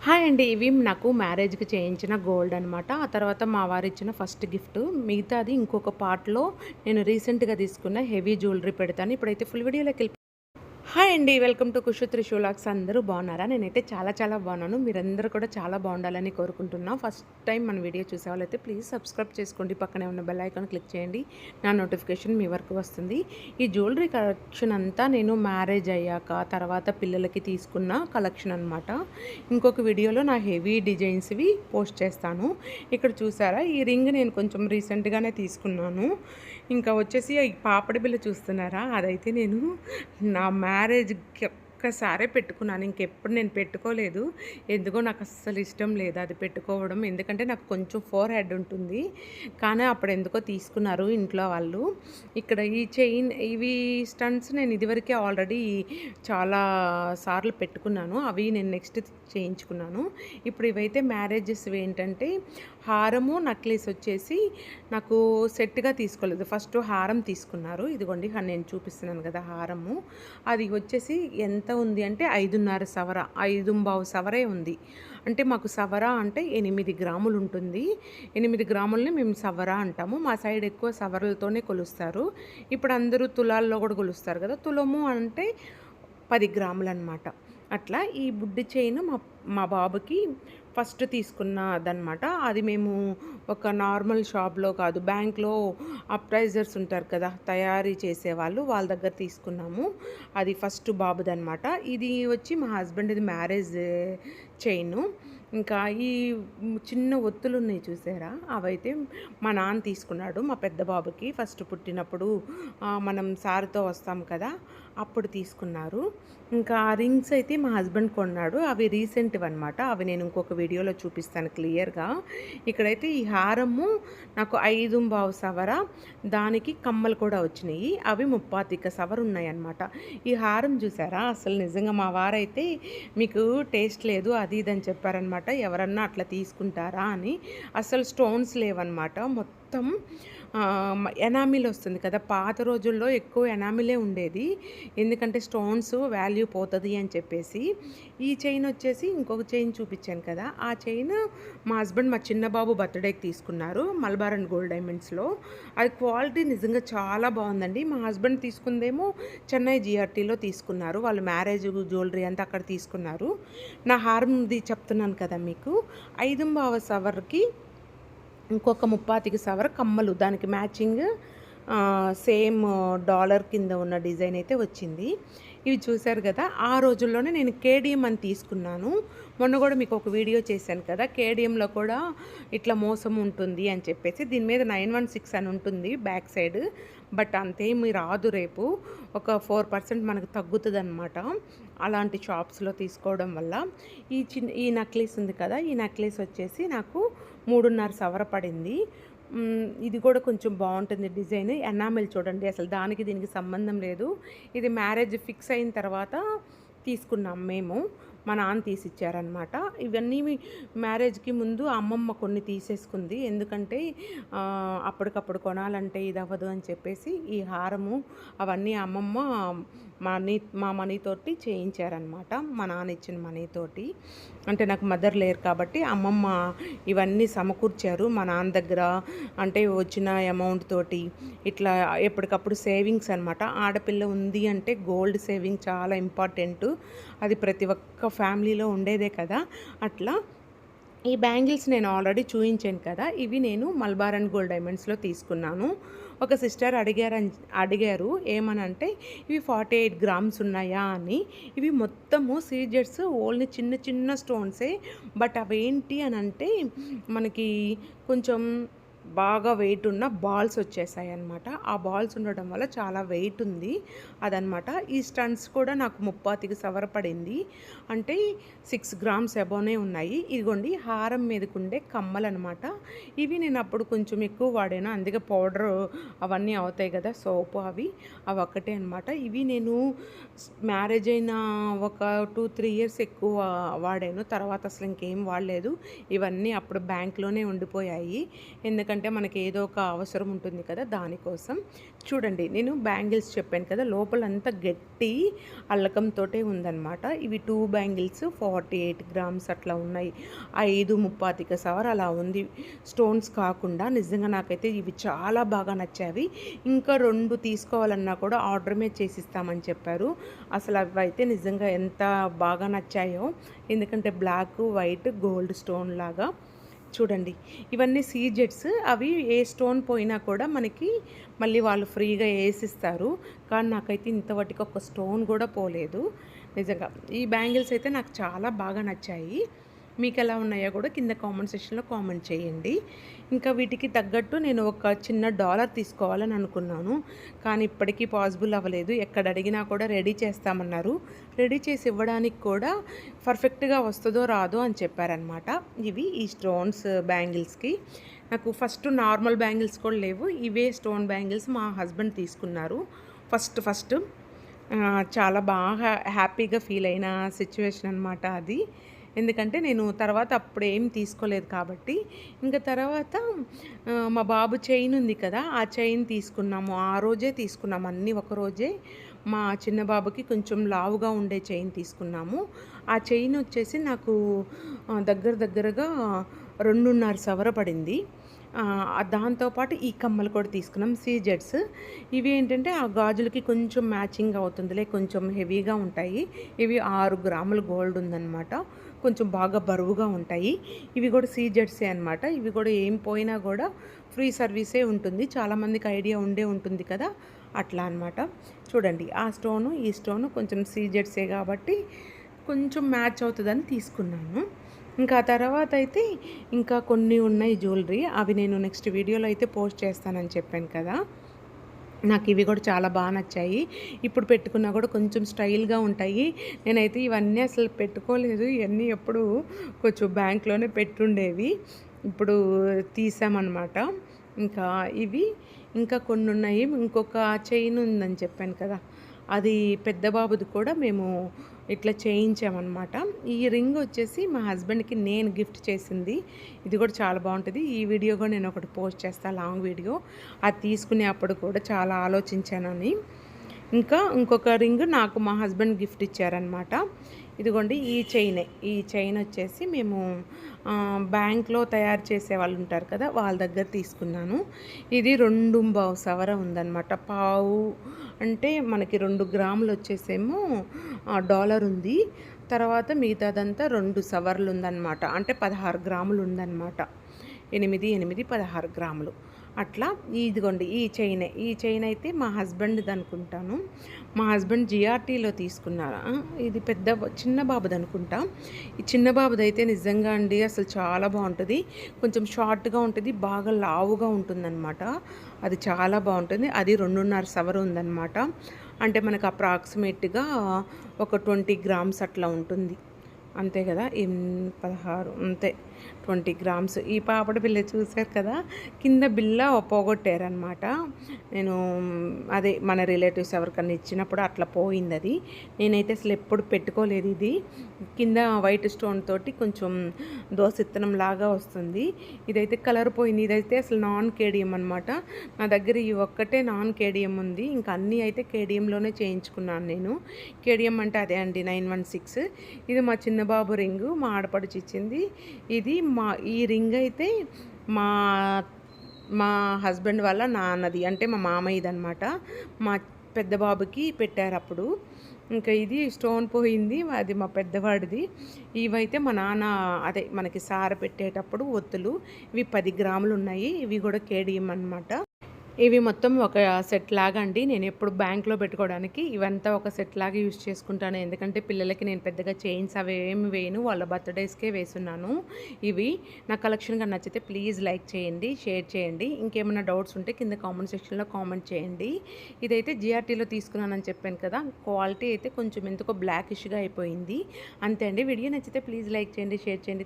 Hi అండి. ఇవి నాకు మ్యారేజ్‌కి చేయించిన గోల్డ్ అనమాట. ఆ తర్వాత మా వారిచ్చిన ఫస్ట్ గిఫ్ట్. మిగతాది ఇంకొక పార్ట్‌లో నేను రీసెంట్‌గా తీసుకున్న హెవీ జ్యువెలరీ పెడతాను. ఇప్పుడైతే ఫుల్ వీడియోలోకెళ్ళి హాయ్ అండి. వెల్కమ్ టు కుషు త్రిశూలాక్స్. అందరూ బాగున్నారా? నేనైతే చాలా చాలా బాగున్నాను. మీరందరూ కూడా చాలా బాగుండాలని కోరుకుంటున్నా. ఫస్ట్ టైం మన వీడియో చూసేవాళ్ళైతే ప్లీజ్ సబ్స్క్రైబ్ చేసుకోండి. పక్కనే ఉన్న బెల్ ఐకాన్ క్లిక్ చేయండి. నా నోటిఫికేషన్ మీ వరకు వస్తుంది. ఈ జ్యువెలరీ కలెక్షన్ అంతా నేను మ్యారేజ్ అయ్యాక తర్వాత పిల్లలకి తీసుకున్న కలెక్షన్ అనమాట. ఇంకొక వీడియోలో నా హెవీ డిజైన్స్వి పోస్ట్ చేస్తాను. ఇక్కడ చూసారా ఈ రింగ్ నేను కొంచెం రీసెంట్‌గానే తీసుకున్నాను. ఇంకా వచ్చేసి ఈ పాపడి బిళ్ళ చూస్తున్నారా? అదైతే నేను నా మ్యారేజ్‌కి ఒక్కసారే పెట్టుకున్నాను. ఇంకెప్పుడు నేను పెట్టుకోలేదు. ఎందుకో నాకు అస్సలు ఇష్టం లేదు అది పెట్టుకోవడం. ఎందుకంటే నాకు కొంచెం ఫోర్ హెడ్ ఉంటుంది. కానీ అప్పుడు ఎందుకో తీసుకున్నారు ఇంట్లో వాళ్ళు. ఇక్కడ ఈ చైన్ ఇవి స్టడ్స్ నేను ఇదివరకే ఆల్రెడీ చాలా సార్లు పెట్టుకున్నాను. అవి నేను నెక్స్ట్ చేయించుకున్నాను. ఇప్పుడు ఇవైతే మ్యారేజెస్‌వి ఏంటంటే హారము, నెక్లెస్ వచ్చేసి నాకు సెట్‌గా తీసుకోలేదు. ఫస్ట్ హారం తీసుకున్నారు. ఇదిగోండి నేను చూపిస్తున్నాను కదా హారము. అది వచ్చేసి ఎంత ఉంది అంటే 5.5 సవర, 5.25 సవరే ఉంది. అంటే మాకు సవర అంటే 8 గ్రాములు ఉంటుంది. 8 గ్రాములని మేము సవర అంటాము. మా సైడ్ ఎక్కువ సవరలతోనే కొలుస్తారు. ఇప్పుడు అందరూ తులాల్లో కూడా కొలుస్తారు కదా! తులము అంటే 10 గ్రాములనమాట. అట్లా ఈ బుడ్డి చైను మా మా బాబుకి ఫస్ట్ తీసుకున్నదనమాట. అది మేము ఒక నార్మల్ షాప్‌లో కాదు, బ్యాంక్‌లో అప్రైజర్స్ ఉంటారు కదా! తయారీ చేసేవాళ్ళు, వాళ్ళ దగ్గర తీసుకున్నాము. అది ఫస్ట్ బాబుదనమాట. ఇది వచ్చి మా హస్బెండ్‌ది మ్యారేజ్ చైను. ఇంకా ఈ చిన్న ఒత్తులున్నాయి చూసారా? అవైతే మా నాన్న తీసుకున్నాడు మా పెద్ద బాబుకి ఫస్ట్ పుట్టినప్పుడు. మనం సార్‌తో వస్తాం కదా! అప్పుడు తీసుకున్నారు. ఇంకా ఆ రింగ్స్ అయితే మా హస్బెండ్ కొన్నాడు. అవి రీసెంట్‌వన్నమాట. అవి నేను ఇంకొక వీడియోలో చూపిస్తాను క్లియర్‌గా. ఇక్కడైతే ఈ హారము నాకు 5.25 సవర, దానికి కమ్మలు కూడా వచ్చినాయి. అవి 35 సవర ఉన్నాయన్నమాట. ఈ హారం చూసారా? అసలు నిజంగా మా వారైతే మీకు టేస్ట్ లేదు అది ఇది అని చెప్పారనమాట. ఎవరన్నా అట్లా తీసుకుంటారా అని. అసలు స్టోన్స్ లేవన్నమాట. మొత్తం ఎనామిల్ వస్తుంది కదా! పాత రోజుల్లో ఎక్కువ ఎనామిలే ఉండేది. ఎందుకంటే స్టోన్స్ వాల్యూ పోతది అని చెప్పేసి. ఈ చైన్ వచ్చేసి ఇంకొక చైన్ చూపించాను కదా! ఆ చైన్ మా హస్బెండ్ మా చిన్న బాబు బర్త్‌డేకి తీసుకున్నారు. మలబార్ అండ్ గోల్డ్ డైమండ్స్‌లో. అది క్వాలిటీ నిజంగా చాలా బాగుందండి. మా హస్బెండ్ తీసుకుందేమో చెన్నై జీఆర్టీలో తీసుకున్నారు. వాళ్ళు మ్యారేజ్ జ్యువెలరీ అంతా అక్కడ తీసుకున్నారు. నా హారంది చెప్తున్నాను కదా మీకు. 5.25 సవర్‌కి ఇంకొక 35 సవర కమ్మలు దానికి మ్యాచింగ్ సేమ్ డాలర్ కింద ఉన్న డిజైన్ అయితే వచ్చింది. ఇవి చూసారు కదా! ఆ రోజుల్లోనే నేను కేడీఎం అని తీసుకున్నాను. మొన్న కూడా మీకు ఒక వీడియో చేశాను కదా! కేడీఎంలో కూడా ఇట్లా మోసం ఉంటుంది అని చెప్పేసి. దీని మీద 916 అని ఉంటుంది బ్యాక్ సైడ్. బట్ అంతేమీ రాదు రేపు. ఒక 4% మనకు తగ్గుతుందనమాట. అలాంటి షాప్స్‌లో తీసుకోవడం వల్ల. ఈ నెక్లెస్ ఉంది కదా! ఈ నెక్లెస్ వచ్చేసి నాకు 3.5 సవర పడింది. ఇది కూడా కొంచెం బాగుంటుంది డిజైన్. ఎనామెల్ చూడండి అసలు దానికి దీనికి సంబంధం లేదు. ఇది మ్యారేజ్ ఫిక్స్ అయిన తర్వాత తీసుకున్నాం మేము. మా నాన్న తీసిచ్చారనమాట. ఇవన్నీ మ్యారేజ్‌కి ముందు అమ్మమ్మ కొన్ని తీసేసుకుంది. ఎందుకంటే అప్పటికప్పుడు కొనాలంటే ఇది అవ్వదు అని చెప్పేసి ఈ హారము అవన్నీ అమ్మమ్మ మా మనీతోటి చేయించారనమాట. మా నాన్న ఇచ్చిన మనీతోటి. అంటే నాకు మదర్ లేరు కాబట్టి అమ్మమ్మ ఇవన్నీ సమకూర్చారు మా నాన్న దగ్గర. అంటే వచ్చిన అమౌంట్ తోటి ఇట్లా ఎప్పటికప్పుడు సేవింగ్స్ అనమాట. ఆడపిల్ల ఉంది అంటే గోల్డ్ సేవింగ్ చాలా ఇంపార్టెంటు. అది ప్రతి ఒక్క ఫ్యామిలీలో ఉండేదే కదా! అట్లా ఈ బ్యాంగిల్స్ నేను ఆల్రెడీ చూయించాను కదా! ఇవి నేను మలబార్ అండ్ గోల్డ్ డైమండ్స్‌లో తీసుకున్నాను. ఒక సిస్టర్ అడిగారు ఏమనంటే ఇవి 48 గ్రామ్స్ ఉన్నాయా అని. ఇవి మొత్తము సీజెడ్స్ ఓన్లీ చిన్న చిన్న స్టోన్సే. బట్ అవేంటి అనంటే మనకి కొంచెం బాగా వెయిట్ ఉన్న బాల్స్ వచ్చేసాయన్నమాట. ఆ బాల్స్ ఉండడం వల్ల చాలా వెయిట్ ఉంది అదనమాట. ఈ స్టడ్స్ కూడా నాకు 35 సవర పడింది. అంటే 6 గ్రామ్స్ అబోనే ఉన్నాయి. ఇదిగోండి హారం మీదకుండే కమ్మలనమాట. ఇవి నేను అప్పుడు కొంచెం ఎక్కువ వాడాను. అందుకే పౌడర్ అవన్నీ అవుతాయి కదా సోపు అవి ఒక్కటే అనమాట. ఇవి నేను మ్యారేజ్ అయిన ఒక 2-3 ఇయర్స్ ఎక్కువ వాడాను. తర్వాత అసలు ఇంకేం వాడలేదు. ఇవన్నీ అప్పుడు బ్యాంక్‌లోనే ఉండిపోయాయి. ఎందుకంటే ఎందుకంటే మనకి ఏదో ఒక అవసరం ఉంటుంది కదా దానికోసం. చూడండి నేను బ్యాంగిల్స్ చెప్పాను కదా, లోపలంతా గట్టి అల్లకంతోటే ఉందన్నమాట. ఇవి 2 బ్యాంగిల్స్ 48 గ్రామ్స్ అట్లా ఉన్నాయి. 5 ముప్పాతిక సవర్ అలా ఉంది. స్టోన్స్ కాకుండా నిజంగా నాకైతే ఇవి చాలా బాగా నచ్చావి. ఇంకా 2 తీసుకోవాలన్నా కూడా ఆర్డర్ మీద చేసిస్తామని చెప్పారు. అసలు అవి అయితే నిజంగా ఎంత బాగా నచ్చాయో, ఎందుకంటే బ్లాక్, వైట్, గోల్డ్ స్టోన్ లాగా. చూడండి ఇవన్నీ సీజెట్స్. అవి ఏ స్టోన్ పోయినా కూడా మనకి మళ్ళీ వాళ్ళు ఫ్రీగా వేసిస్తారు. కానీ నాకైతే ఇంతవరకు ఒక స్టోన్ కూడా పోలేదు. నిజంగా ఈ బ్యాంగిల్స్ అయితే నాకు చాలా బాగా నచ్చాయి. మీకు ఎలా ఉన్నాయో కూడా కింద కామెంట్ సెక్షన్లో కామెంట్ చేయండి. ఇంకా వీటికి తగ్గట్టు నేను ఒక చిన్న డాలర్ తీసుకోవాలని అనుకున్నాను, కానీ ఇప్పటికీ పాసిబుల్ అవ్వలేదు. ఎక్కడ అడిగినా కూడా రెడీ చేస్తామన్నారు. రెడీ చేసి ఇవ్వడానికి కూడా పర్ఫెక్ట్గా వస్తుందో రాదో అని చెప్పారనమాట. ఇవి ఈ స్టోన్స్ బ్యాంగిల్స్కి నాకు ఫస్ట్ నార్మల్ బ్యాంగిల్స్ కూడా లేవు. ఇవే స్టోన్ బ్యాంగిల్స్ మా హస్బెండ్ తీసుకున్నారు ఫస్ట్. చాలా బాగా హ్యాపీగా ఫీల్ అయిన సిచ్యువేషన్ అనమాట అది. ఎందుకంటే నేను తర్వాత అప్పుడు ఏం తీసుకోలేదు కాబట్టి. ఇంకా తర్వాత మా బాబు చైన్ ఉంది కదా, ఆ చైన్ తీసుకున్నాము. ఆ రోజే తీసుకున్నాము, అన్నీ ఒకరోజే. మా చిన్న బాబుకి కొంచెం లావుగా ఉండే చైన్ తీసుకున్నాము. ఆ చైన్ వచ్చేసి నాకు దగ్గరగా 2.5 సవర పడింది. దాంతోపాటు ఈ కమ్మలు కూడా తీసుకున్నాం సీజెట్స్. ఇవి ఏంటంటే ఆ గాజులకి కొంచెం మ్యాచింగ్ అవుతుందిలే, కొంచెం హెవీగా ఉంటాయి. ఇవి 6 గ్రాముల గోల్డ్ ఉందన్నమాట. కొంచెం బాగా బరువుగా ఉంటాయి. ఇవి కూడా సీజెట్సే అనమాట. ఇవి కూడా ఏం పోయినా కూడా ఫ్రీ సర్వీసే ఉంటుంది. చాలామందికి ఐడియా ఉంటుంది కదా, అట్లా అనమాట. చూడండి ఆ స్టోను ఈ స్టోను కొంచెం సీజెట్సే కాబట్టి కొంచెం మ్యాచ్ అవుతుందని తీసుకున్నాను. ఇంకా తర్వాత అయితే ఇంకా కొన్ని ఉన్నాయి జ్యువెలరీ. అవి నేను నెక్స్ట్ వీడియోలో అయితే పోస్ట్ చేస్తానని చెప్పాను కదా. నాకు ఇవి కూడా చాలా బాగా నచ్చాయి. ఇప్పుడు పెట్టుకున్నా కూడా కొంచెం స్టైల్గా ఉంటాయి. నేనైతే ఇవన్నీ అసలు పెట్టుకోలేదు. ఇవన్నీ ఎప్పుడు కొంచెం బ్యాంక్లోనే పెట్టుండేవి. ఇప్పుడు తీసామన్నమాట. ఇంకా ఇవి ఇంకా కొన్ని ఉన్నాయి. ఇంకొక చైన్ ఉందని చెప్పాను కదా, అది పెద్ద బాబుది కూడా మేము ఇట్లా చేయించామన్నమాట. ఈ రింగ్ వచ్చేసి మా హస్బెండ్కి నేను గిఫ్ట్ చేసింది. ఇది కూడా చాలా బాగుంటుంది. ఈ వీడియో కూడా నేను ఒకటి పోస్ట్ చేస్తాను, లాంగ్ వీడియో. అది తీసుకునేప్పుడు కూడా చాలా ఆలోచించానని. ఇంకా ఇంకొక రింగ్ నాకు మా హస్బెండ్ గిఫ్ట్ ఇచ్చారనమాట. ఇదిగోండి ఈ చైన్ వచ్చేసి మేము బ్యాంక్లో తయారు చేసే వాళ్ళు ఉంటారు కదా, వాళ్ళ దగ్గర తీసుకున్నాను. ఇది 2.5 సవర ఉందన్నమాట. పావు అంటే మనకి 2 గ్రాములు వచ్చేసేమో డాలర్ ఉంది. తర్వాత మిగతాదంతా 2 సవర్లు ఉందన్నమాట. అంటే 16 గ్రాములు ఉందన్నమాట. 8, 16 గ్రాములు అట్లా. ఇదిగోండి ఈ చైన్ అయితే మా హస్బెండ్ది అనుకుంటాను. మా హస్బెండ్ జిఆర్టీలో తీసుకున్నారు. ఇది చిన్న బాబుది అనుకుంటా. ఈ చిన్న బాబుది అయితే నిజంగా అండి అసలు చాలా బాగుంటుంది. కొంచెం షార్ట్గా ఉంటుంది, బాగా లావుగా ఉంటుందన్నమాట. అది చాలా బాగుంటుంది. అది 2.5 సవర్ ఉందన్నమాట. అంటే మనకు అప్రాక్సిమేట్గా ఒక 20 గ్రామ్స్ అట్లా ఉంటుంది. అంతే కదా, 16 అంతే, 20 గ్రామ్స్. ఈ పాపడ బిల్ల చూశారు కదా, కింద బిల్ల పోగొట్టారనమాట. నేను అదే మన రిలేటివ్స్ ఎవరికన్నా ఇచ్చినప్పుడు అట్లా పోయింది అది. నేనైతే అసలు ఎప్పుడు పెట్టుకోలేదు. ఇది కింద వైట్ స్టోన్ తోటి కొంచెం దోసెత్తనం లాగా వస్తుంది. ఇదైతే కలర్ పోయింది. ఇదైతే అసలు నాన్ కేడిఎం అనమాట. నా దగ్గర ఈ ఒక్కటే నాన్ కేడిఎం ఉంది. ఇంకా అన్నీ అయితే కేడిఎంలోనే చేయించుకున్నాను నేను. కేడిఎం అంటే అదే అండి 916. ఇది మా చిన్న బాబు రింగు, మా ఆడపడుచు ఇచ్చింది. ఇది ఈ రింగ్ అయితే మా మా హస్బెండ్ వాళ్ళ నాన్నది, అంటే మా మామయ్యది అనమాట. మా పెద్ద బాబుకి పెట్టారు అప్పుడు. ఇంకా ఇది స్టోన్ పోయింది, అది మా పెద్దవాడిది. ఇవైతే మా నాన్న అదే మనకి సార పెట్టేటప్పుడు ఒత్తులు. ఇవి 10 గ్రాములు ఉన్నాయి. ఇవి కూడా కేడిఎం అనమాట. ఇవి మొత్తం ఒక సెట్ లాగా అండి. నేను ఎప్పుడు బ్యాంక్లో పెట్టుకోవడానికి ఇవంతా ఒక సెట్ లాగా యూజ్ చేసుకుంటాను. ఎందుకంటే పిల్లలకి నేను పెద్దగా చైన్స్ అవి ఏమి వేయను, వాళ్ళ బర్త్డేస్కే వేసున్నాను. ఇవి నా కలెక్షన్గా నచ్చితే ప్లీజ్ లైక్ చేయండి, షేర్ చేయండి. ఇంకేమైనా డౌట్స్ ఉంటే కింద కామెంట్ సెక్షన్లో కామెంట్ చేయండి. ఇదైతే జిఆర్టీలో తీసుకున్నానని చెప్పాను కదా, క్వాలిటీ అయితే కొంచెం ఎందుకో బ్లాకిష్గా అయిపోయింది. అంతే అండి. వీడియో నచ్చితే ప్లీజ్ లైక్ చేయండి, షేర్ చేయండి.